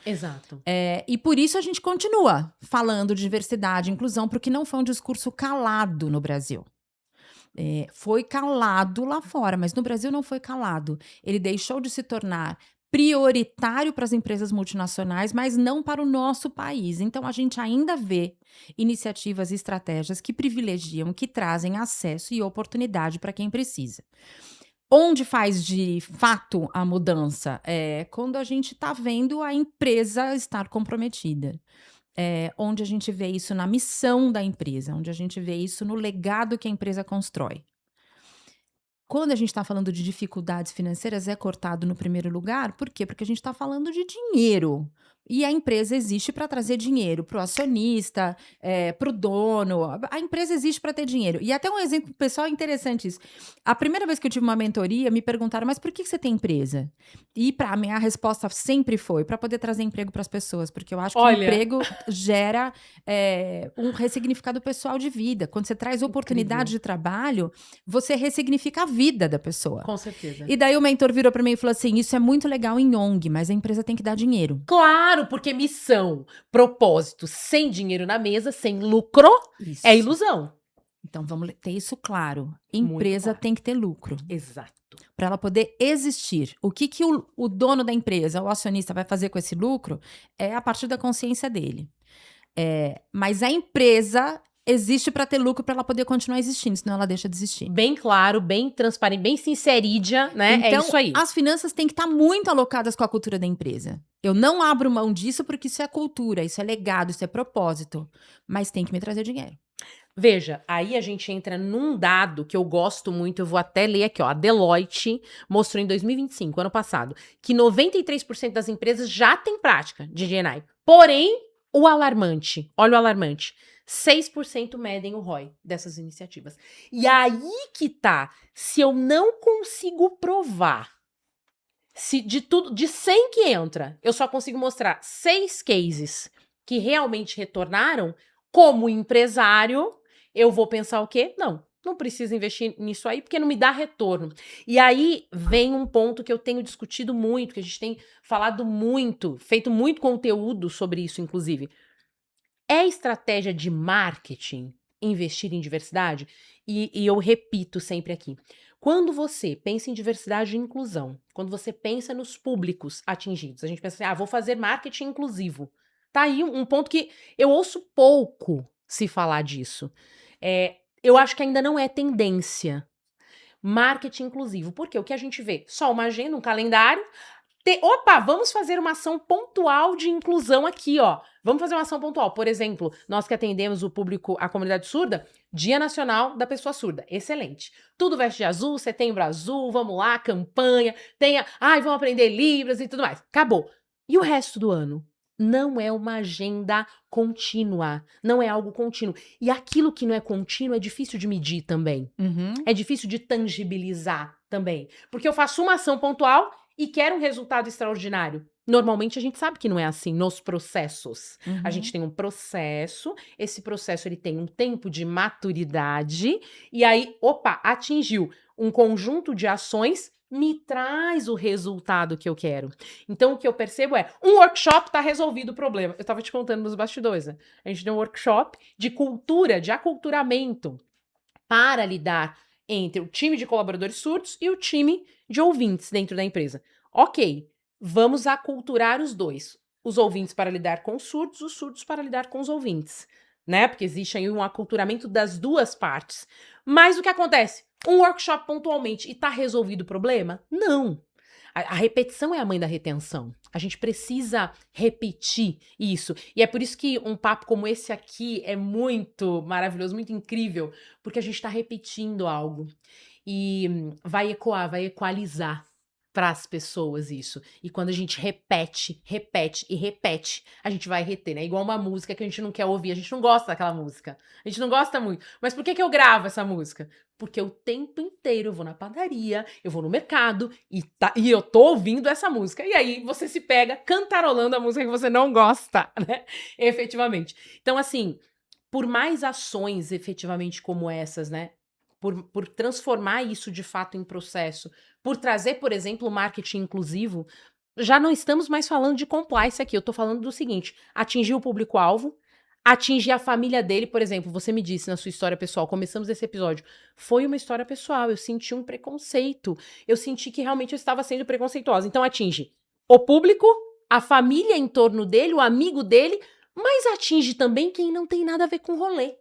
Exato.
E por isso a gente continua falando de diversidade e inclusão, porque não foi um discurso calado no Brasil. Foi calado lá fora, mas no Brasil não foi calado. Ele deixou de se tornar prioritário para as empresas multinacionais, mas não para o nosso país. Então, a gente ainda vê iniciativas e estratégias que privilegiam, que trazem acesso e oportunidade para quem precisa. Onde faz de fato a mudança? Quando a gente está vendo a empresa estar comprometida. onde a gente vê isso na missão da empresa, onde a gente vê isso no legado que a empresa constrói. Quando a gente está falando de dificuldades financeiras, é cortado no primeiro lugar. Por quê? Porque a gente está falando de dinheiro. E a empresa existe para trazer dinheiro para o acionista, para o dono. A empresa existe para ter dinheiro. E até um exemplo pessoal interessante isso. A primeira vez que eu tive uma mentoria, me perguntaram, mas por que você tem empresa? E para mim, a resposta sempre foi para poder trazer emprego para as pessoas. Porque eu acho que o emprego gera um ressignificado pessoal de vida. Quando você traz oportunidade de trabalho, você ressignifica a vida da pessoa.
Com certeza.
E daí o mentor virou para mim e falou assim, isso é muito legal em ONG, mas a empresa tem que dar dinheiro.
Claro, porque missão, propósito, sem dinheiro na mesa, sem lucro,
Isso.
é ilusão.
Então vamos ter isso claro. Empresa
claro.
tem que ter lucro.
Exato.
Para ela poder existir. O que o dono da empresa, o acionista, vai fazer com esse lucro é a partir da consciência dele. Mas a empresa existe para ter lucro, para ela poder continuar existindo, senão ela deixa de existir.
Bem claro, bem transparente, bem sincerídia, né?
Então,
é isso aí.
As finanças têm que estar muito alocadas com a cultura da empresa. Eu não abro mão disso porque isso é cultura, isso é legado, isso é propósito. Mas tem que me trazer dinheiro.
Veja, aí a gente entra num dado que eu gosto muito, eu vou até ler aqui, ó. A Deloitte mostrou em 2025, ano passado, que 93% das empresas já têm prática de D&I. Porém, o alarmante, olha o alarmante, 6% medem o ROI dessas iniciativas. E aí que tá, se eu não consigo provar, se de 100 que entra, eu só consigo mostrar 6 cases que realmente retornaram, como empresário, eu vou pensar o quê? Não preciso investir nisso aí, porque não me dá retorno. E aí vem um ponto que eu tenho discutido muito, que a gente tem falado muito, feito muito conteúdo sobre isso, inclusive. É estratégia de marketing investir em diversidade? E eu repito sempre aqui. Quando você pensa em diversidade e inclusão, quando você pensa nos públicos atingidos, a gente pensa assim, vou fazer marketing inclusivo. Tá aí um ponto que eu ouço pouco se falar disso. Eu acho que ainda não é tendência. Marketing inclusivo. Porque o que a gente vê? Só uma agenda, um calendário. Vamos fazer uma ação pontual de inclusão aqui, ó. Vamos fazer uma ação pontual. Por exemplo, nós que atendemos o público, a comunidade surda, Dia Nacional da Pessoa Surda. Excelente. Tudo veste de azul, Setembro Azul, vamos lá, campanha, vamos aprender Libras e tudo mais. Acabou. E o resto do ano? Não é uma agenda contínua, não é algo contínuo. E aquilo que não é contínuo é difícil de medir também. É difícil de tangibilizar também. Porque eu faço uma ação pontual e quero um resultado extraordinário. Normalmente a gente sabe que não é assim nos processos. A gente tem um processo, esse processo ele tem um tempo de maturidade, e aí, atingiu um conjunto de ações, me traz o resultado que eu quero. Então, o que eu percebo é, um workshop tá resolvido o problema. Eu tava te contando nos bastidores, né? A gente tem um workshop de cultura, de aculturamento, para lidar entre o time de colaboradores surdos e o time de ouvintes dentro da empresa. Ok, vamos aculturar os dois. Os ouvintes para lidar com os surdos para lidar com os ouvintes, né? Porque existe aí um aculturamento das duas partes. Mas o que acontece? Um workshop pontualmente e tá resolvido o problema? Não. A repetição é a mãe da retenção. A gente precisa repetir isso. E é por isso que um papo como esse aqui é muito maravilhoso, muito incrível, porque a gente está repetindo algo. E vai ecoar, vai equalizar para as pessoas isso. E quando a gente repete, repete e repete, a gente vai reter, né? Igual uma música que a gente não quer ouvir, a gente não gosta daquela música. A gente não gosta muito. Mas por que eu gravo essa música? Porque o tempo inteiro eu vou na padaria, eu vou no mercado e eu tô ouvindo essa música. E aí você se pega cantarolando a música que você não gosta, né? Efetivamente. Então, assim, por mais ações efetivamente como essas, né? Por transformar isso de fato em processo, por trazer, por exemplo, o marketing inclusivo, já não estamos mais falando de compliance aqui. Eu tô falando do seguinte: atingir o público-alvo, atingir a família dele, por exemplo. Você me disse na sua história pessoal, começamos esse episódio, foi uma história pessoal, eu senti um preconceito, eu senti que realmente eu estava sendo preconceituosa. Então atinge o público, a família em torno dele, o amigo dele, mas atinge também quem não tem nada a ver com o rolê.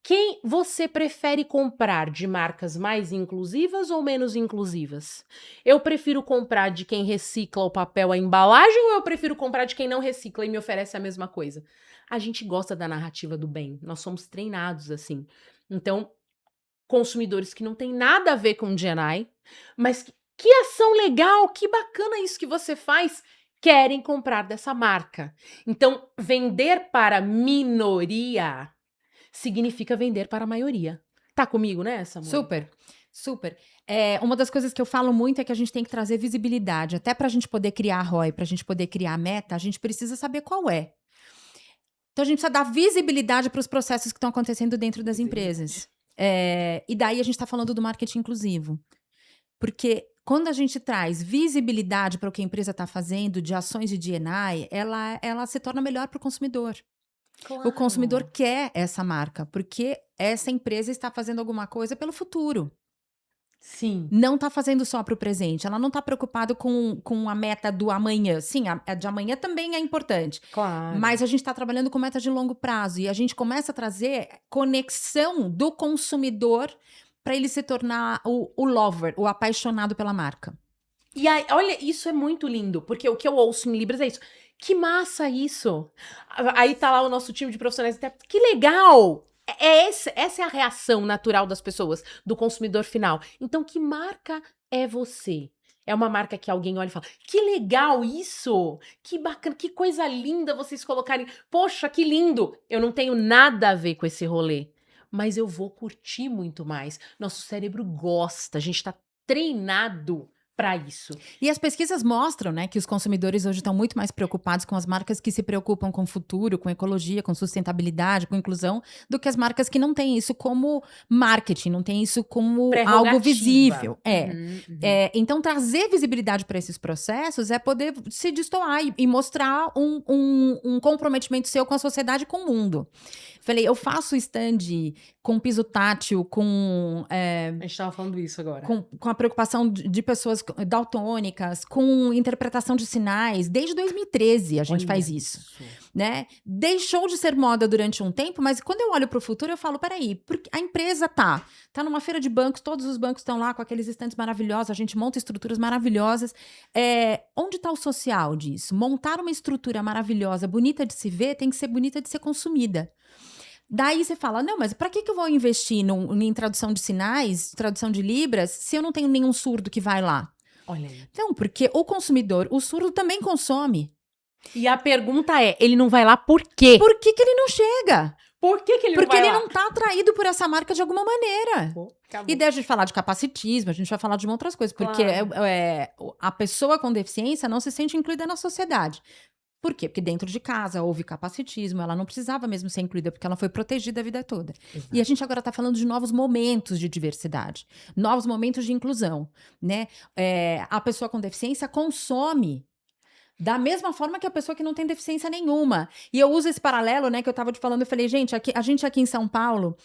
Quem você prefere comprar de marcas mais inclusivas ou menos inclusivas? Eu prefiro comprar de quem recicla o papel, a embalagem, ou eu prefiro comprar de quem não recicla e me oferece a mesma coisa? A gente gosta da narrativa do bem, nós somos treinados assim. Então, consumidores que não têm nada a ver com o Genai, mas que ação legal, que bacana isso que você faz, querem comprar dessa marca. Então, vender para minoria significa vender para a maioria. Tá comigo nessa, Mônica?
Super, super. Uma das coisas que eu falo muito é que a gente tem que trazer visibilidade. Até para a gente poder criar ROI, para a gente poder criar meta, a gente precisa saber qual é. Então, a gente precisa dar visibilidade para os processos que estão acontecendo dentro das empresas. E daí a gente está falando do marketing inclusivo. Porque quando a gente traz visibilidade para o que a empresa está fazendo, de ações de D&I, ela se torna melhor para o consumidor. O consumidor quer essa marca, porque essa empresa está fazendo alguma coisa pelo futuro.
Sim.
Não está fazendo só para o presente. Ela não está preocupada com a meta do amanhã. Sim, a de amanhã também é importante.
Claro.
Mas a gente está trabalhando com metas de longo prazo. E a gente começa a trazer conexão do consumidor para ele se tornar o lover, o apaixonado pela marca.
E aí, olha, isso é muito lindo, porque o que eu ouço em Libras é isso. Que massa isso! Aí tá lá o nosso time de profissionais. Que legal! Essa é a reação natural das pessoas, do consumidor final. Então, que marca é você? É uma marca que alguém olha e fala: que legal isso! Que bacana, que coisa linda vocês colocarem. Poxa, que lindo! Eu não tenho nada a ver com esse rolê, mas eu vou curtir muito mais. Nosso cérebro gosta, a gente tá treinado para isso.
E as pesquisas mostram, né, que os consumidores hoje estão muito mais preocupados com as marcas que se preocupam com o futuro, com ecologia, com sustentabilidade, com inclusão, do que as marcas que não têm isso como marketing, não têm isso como algo visível. Então, trazer visibilidade para esses processos é poder se destoar e mostrar um comprometimento seu com a sociedade e com o mundo. Falei, eu faço stand com piso tátil, com...
A gente estava falando isso agora.
Com a preocupação de pessoas daltônicas, com interpretação de sinais. Desde 2013 a gente faz isso. Né? Deixou de ser moda durante um tempo, mas quando eu olho para o futuro, eu falo, peraí, porque a empresa tá numa feira de bancos, todos os bancos estão lá com aqueles estandes maravilhosos, a gente monta estruturas maravilhosas. Onde está o social disso? Montar uma estrutura maravilhosa, bonita de se ver, tem que ser bonita de ser consumida. Daí você fala, não, mas para que eu vou investir em tradução de sinais, tradução de libras, se eu não tenho nenhum surdo que vai lá?
Olha aí.
Então, porque o consumidor, o surdo também consome.
E a pergunta é, ele não vai lá por quê?
Por que ele não chega?
Por que ele não vai lá?
Porque ele não tá atraído por essa marca de alguma maneira. E daí a gente falar de capacitismo, a gente vai falar de outras coisas. Porque a pessoa com deficiência não se sente incluída na sociedade. Por quê? Porque dentro de casa houve capacitismo, ela não precisava mesmo ser incluída, porque ela foi protegida a vida toda. Exato. E a gente agora está falando de novos momentos de diversidade, novos momentos de inclusão, né? A pessoa com deficiência consome da mesma forma que a pessoa que não tem deficiência nenhuma. E eu uso esse paralelo, né, que eu estava te falando, eu falei, gente, a gente aqui em São Paulo,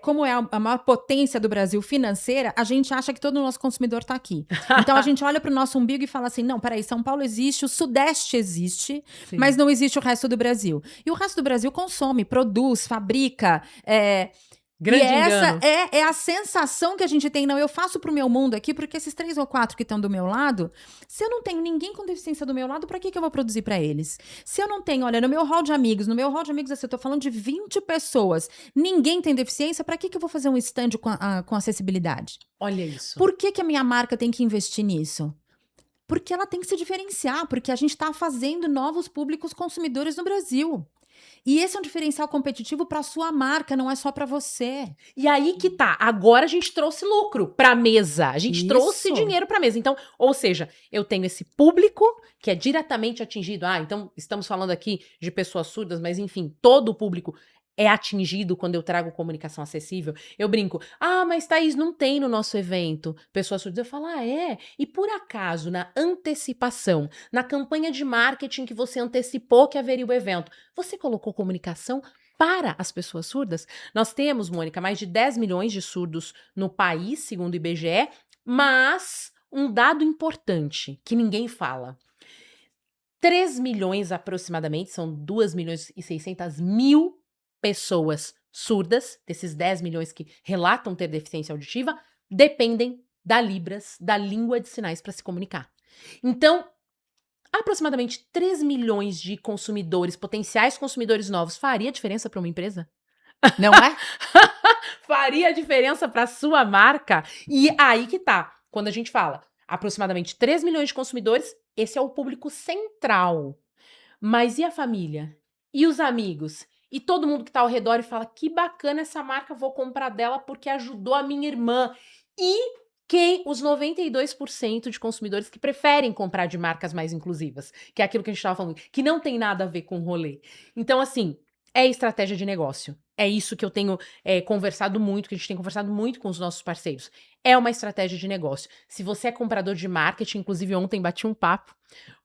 como é a maior potência do Brasil financeira, a gente acha que todo o nosso consumidor está aqui. Então a gente olha para o nosso umbigo e fala assim, não, peraí, São Paulo existe, o Sudeste existe, sim, mas não existe o resto do Brasil. E o resto do Brasil consome, produz, fabrica,
Grande
e
engano.
Essa é a sensação que a gente tem. Não, eu faço pro meu mundo aqui, porque esses 3 ou 4 que estão do meu lado, se eu não tenho ninguém com deficiência do meu lado, pra que eu vou produzir pra eles? Se eu não tenho, olha, no meu hall de amigos, assim, eu tô falando de 20 pessoas, ninguém tem deficiência, pra que eu vou fazer um stand com acessibilidade?
Olha isso.
Por que a minha marca tem que investir nisso? Porque ela tem que se diferenciar, porque a gente tá fazendo novos públicos consumidores no Brasil. E esse é um diferencial competitivo para sua marca, não é só para você.
E aí que tá, agora a gente trouxe lucro pra mesa, a gente trouxe dinheiro pra mesa. Então, ou seja, eu tenho esse público que é diretamente atingido. Então estamos falando aqui de pessoas surdas, mas enfim, todo o público é atingido quando eu trago comunicação acessível. Eu brinco, mas Thaís, não tem no nosso evento pessoas surdas. Eu falo, e por acaso, na antecipação, na campanha de marketing que você antecipou que haveria o evento, você colocou comunicação para as pessoas surdas? Nós temos, Mônica, mais de 10 milhões de surdos no país, segundo o IBGE, mas um dado importante que ninguém fala. 3 milhões aproximadamente, são 2 milhões e 600 mil pessoas surdas, desses 10 milhões que relatam ter deficiência auditiva, dependem da Libras, da língua de sinais para se comunicar. Então, aproximadamente 3 milhões de consumidores, potenciais consumidores novos, faria diferença para uma empresa?
Não é?
Faria diferença para sua marca? E aí que tá. Quando a gente fala aproximadamente 3 milhões de consumidores, esse é o público central. Mas e a família? E os amigos? E todo mundo que tá ao redor e fala, que bacana essa marca, vou comprar dela porque ajudou a minha irmã. E os 92% de consumidores que preferem comprar de marcas mais inclusivas, que é aquilo que a gente estava falando, que não tem nada a ver com rolê. Então, assim, é estratégia de negócio. É isso que eu tenho conversado muito, que a gente tem conversado muito com os nossos parceiros. É uma estratégia de negócio. Se você é comprador de marketing, inclusive ontem bati um papo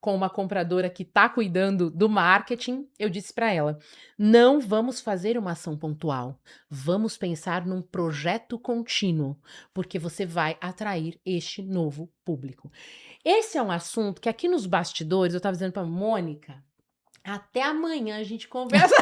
com uma compradora que está cuidando do marketing, eu disse para ela, não vamos fazer uma ação pontual, vamos pensar num projeto contínuo, porque você vai atrair este novo público. Esse é um assunto que aqui nos bastidores, eu estava dizendo para Mônica, até amanhã a gente conversa.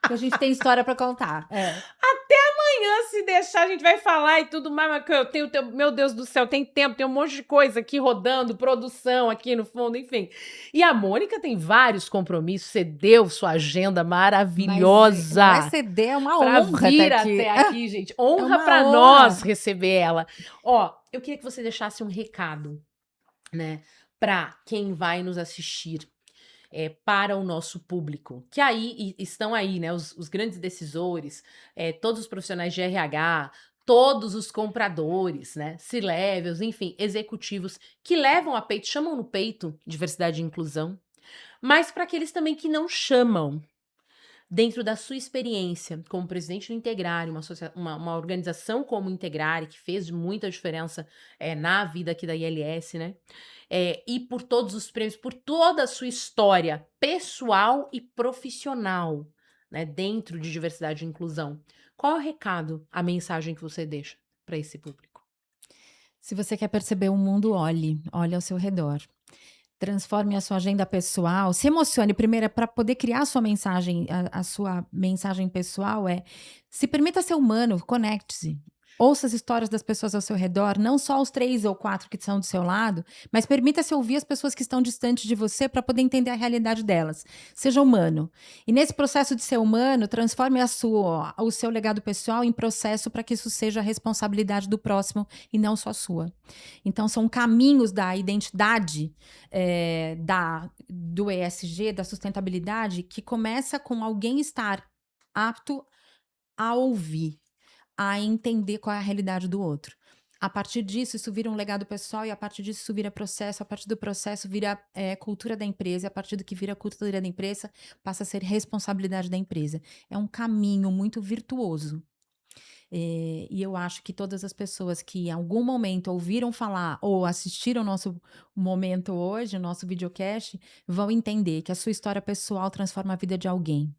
Porque a gente tem história para contar.
Amanhã, se deixar, a gente vai falar e tudo mais, mas eu tenho, meu Deus do céu, tem tempo, tem um monte de coisa aqui rodando, produção aqui no fundo, enfim. E a Mônica tem vários compromissos, cedeu sua agenda maravilhosa.
Mas não é ceder, é uma
pra
honra
vir
estar aqui.
até aqui, gente. Honra
uma
pra
honra.
nós receber ela. Ó, eu queria que você deixasse um recado, né, pra quem vai nos assistir. Para o nosso público, que aí estão aí, né, os grandes decisores, todos os profissionais de RH, todos os compradores, né, C-levels, enfim, executivos que levam a peito, chamam no peito diversidade e inclusão, mas para aqueles também que não chamam, dentro da sua experiência como presidente do Integrare, uma organização como o Integrare, que fez muita diferença na vida aqui da ILS, né? E por todos os prêmios, por toda a sua história pessoal e profissional, né, dentro de diversidade e inclusão. Qual é o recado, a mensagem que você deixa para esse público?
Se você quer perceber o mundo, olhe ao seu redor. Transforme a sua agenda pessoal, se emocione. Primeiro, para poder criar a sua mensagem, a sua mensagem pessoal se permita ser humano, conecte-se. Ouça as histórias das pessoas ao seu redor, não só os 3 ou 4 que estão do seu lado, mas permita-se ouvir as pessoas que estão distantes de você para poder entender a realidade delas. Seja humano. E nesse processo de ser humano, transforme o seu legado pessoal em processo para que isso seja a responsabilidade do próximo e não só sua. Então, são caminhos da identidade do ESG, da sustentabilidade, que começa com alguém estar apto a ouvir, a entender qual é a realidade do outro. A partir disso, isso vira um legado pessoal, e a partir disso, isso vira processo, a partir do processo vira cultura da empresa, e a partir do que vira cultura da empresa, passa a ser responsabilidade da empresa. É um caminho muito virtuoso. E eu acho que todas as pessoas que em algum momento ouviram falar ou assistiram o nosso momento hoje, o nosso videocast, vão entender que a sua história pessoal transforma a vida de alguém.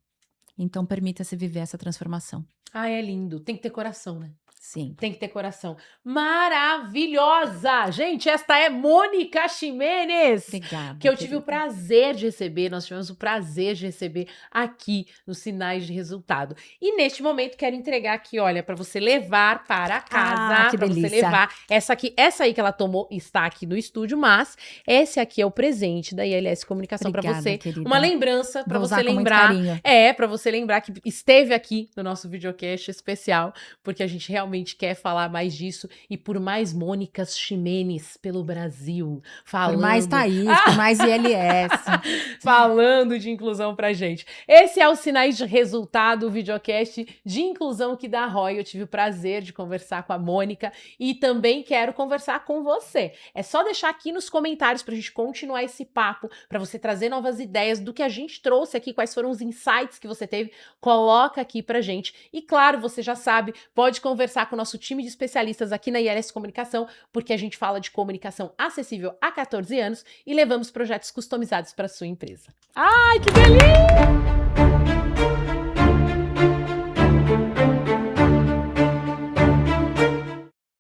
Então, permita-se viver essa transformação.
Ah, é lindo. Tem que ter coração, né?
Sim.
Tem que ter coração. Maravilhosa! Gente, esta é Mônica Ximenes.
Obrigada.
Que eu tive o prazer de receber, nós tivemos o prazer de receber aqui nos Sinais de Resultado. E neste momento quero entregar aqui, olha, para você levar para casa,
que
para você
delícia.
levar. Essa aí que ela tomou está aqui no estúdio, mas esse aqui é o presente da ILS Comunicação para você.
Querida.
Uma lembrança para você
usar com muito
lembrar.
carinho.
Para você lembrar que esteve aqui no nosso videocast especial, porque a gente realmente quer falar mais disso e por mais Mônicas Ximenes pelo Brasil, falando...
Por mais Thaís, por mais ILS.
Falando de inclusão pra gente. Esse é o Sinais de Resultado, o videocast de inclusão aqui da Roy. Eu tive o prazer de conversar com a Mônica e também quero conversar com você. É só deixar aqui nos comentários pra gente continuar esse papo, pra você trazer novas ideias do que a gente trouxe aqui, quais foram os insights que você teve, coloca aqui pra gente. E claro, você já sabe, pode conversar com o nosso time de especialistas aqui na ILS Comunicação, porque a gente fala de comunicação acessível há 14 anos e levamos projetos customizados para sua empresa. Ai, que delícia!